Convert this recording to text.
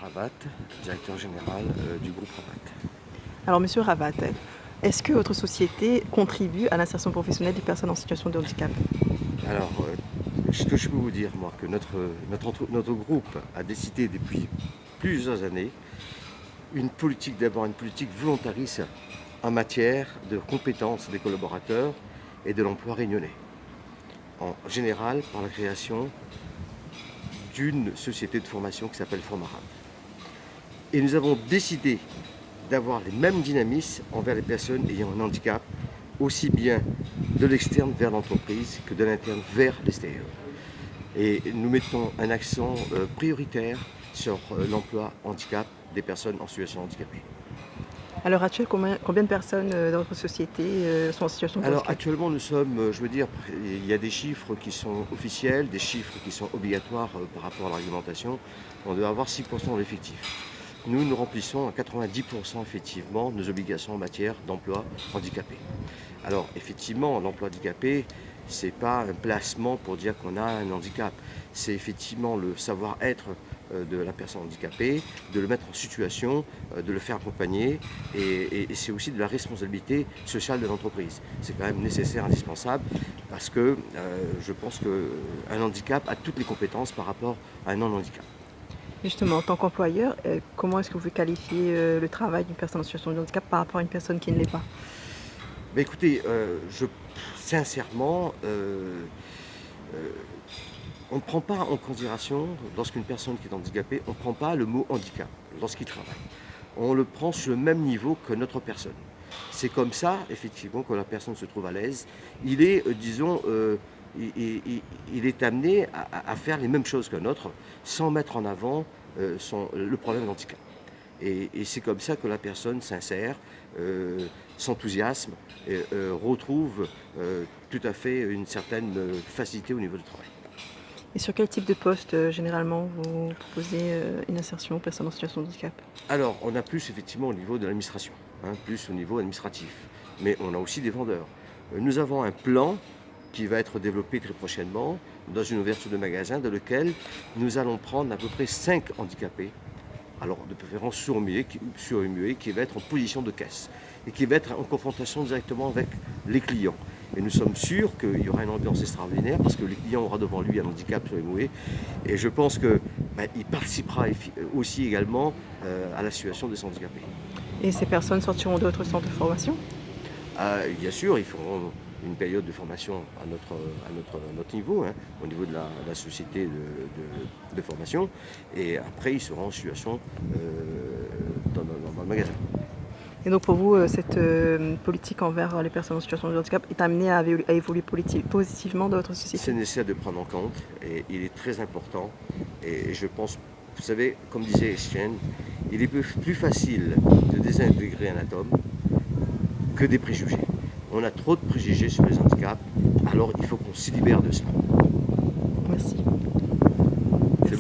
Ravat, directeur général du groupe Ravat. Alors, Monsieur Ravat, est-ce que votre société contribue à l'insertion professionnelle des personnes en situation de handicap? Alors, ce que je peux vous dire, moi, que notre groupe a décidé depuis plusieurs années d'abord une politique volontariste en matière de compétences des collaborateurs et de l'emploi réunionnais. En général, par la création d'une société de formation qui s'appelle Formaram. Et nous avons décidé d'avoir les mêmes dynamismes envers les personnes ayant un handicap, aussi bien de l'externe vers l'entreprise que de l'interne vers l'extérieur. Et nous mettons un accent prioritaire sur l'emploi handicap des personnes en situation handicapée. À l'heure actuelle, combien de personnes dans votre société sont en situation de Alors handicap? actuellement nous sommes, je veux dire, il y a des chiffres qui sont officiels, des chiffres qui sont obligatoires par rapport à la réglementation. On doit avoir 6% de l'effectif. Nous remplissons à 90% effectivement nos obligations en matière d'emploi handicapé. Alors effectivement, l'emploi handicapé, ce n'est pas un placement pour dire qu'on a un handicap. C'est effectivement le savoir-être de la personne handicapée, de le mettre en situation, de le faire accompagner. Et c'est aussi de la responsabilité sociale de l'entreprise. C'est quand même nécessaire, indispensable, parce que je pense qu'un handicap a toutes les compétences par rapport à un non-handicap. Justement, en tant qu'employeur, comment est-ce que vous qualifiez le travail d'une personne en situation de handicap par rapport à une personne qui ne l'est pas? Mais écoutez, sincèrement, on ne prend pas en considération, lorsqu'une personne qui est handicapée, on ne prend pas le mot handicap lorsqu'il travaille. On le prend sur le même niveau que notre personne. C'est comme ça, effectivement, que la personne se trouve à l'aise. Il est, disons, il est amené à faire les mêmes choses qu'un autre, sans mettre en avant le problème d'handicap. Et c'est comme ça que la personne s'insère, s'enthousiasme, et retrouve tout à fait une certaine facilité au niveau du travail. Et sur quel type de poste, généralement, vous proposez une insertion aux personnes en situation de handicap? Alors, on a plus effectivement au niveau de l'administration, plus au niveau administratif, mais on a aussi des vendeurs. Nous avons un plan qui va être développé très prochainement dans une ouverture de magasin dans lequel nous allons prendre à peu près 5 handicapés, alors de préférence surmuets, qui va être en position de caisse et qui va être en confrontation directement avec les clients. Et nous sommes sûrs qu'il y aura une ambiance extraordinaire parce que le client aura devant lui un handicap surmuet et je pense qu'il participera aussi également à la situation des handicapés. Et ces personnes sortiront d'autres centres de formation? Bien sûr, ils feront une période de formation à notre niveau, au niveau de la société de formation, et après ils seront en situation dans le magasin. Et donc pour vous, cette politique envers les personnes en situation de handicap est amenée à évoluer positivement dans votre C'est société? nécessaire de prendre en compte, et il est très important, et je pense, vous savez, comme disait Estienne, il est plus facile de désintégrer un atome que des préjugés. On a trop de préjugés sur les handicaps, alors il faut qu'on s'y libère de ça. Merci.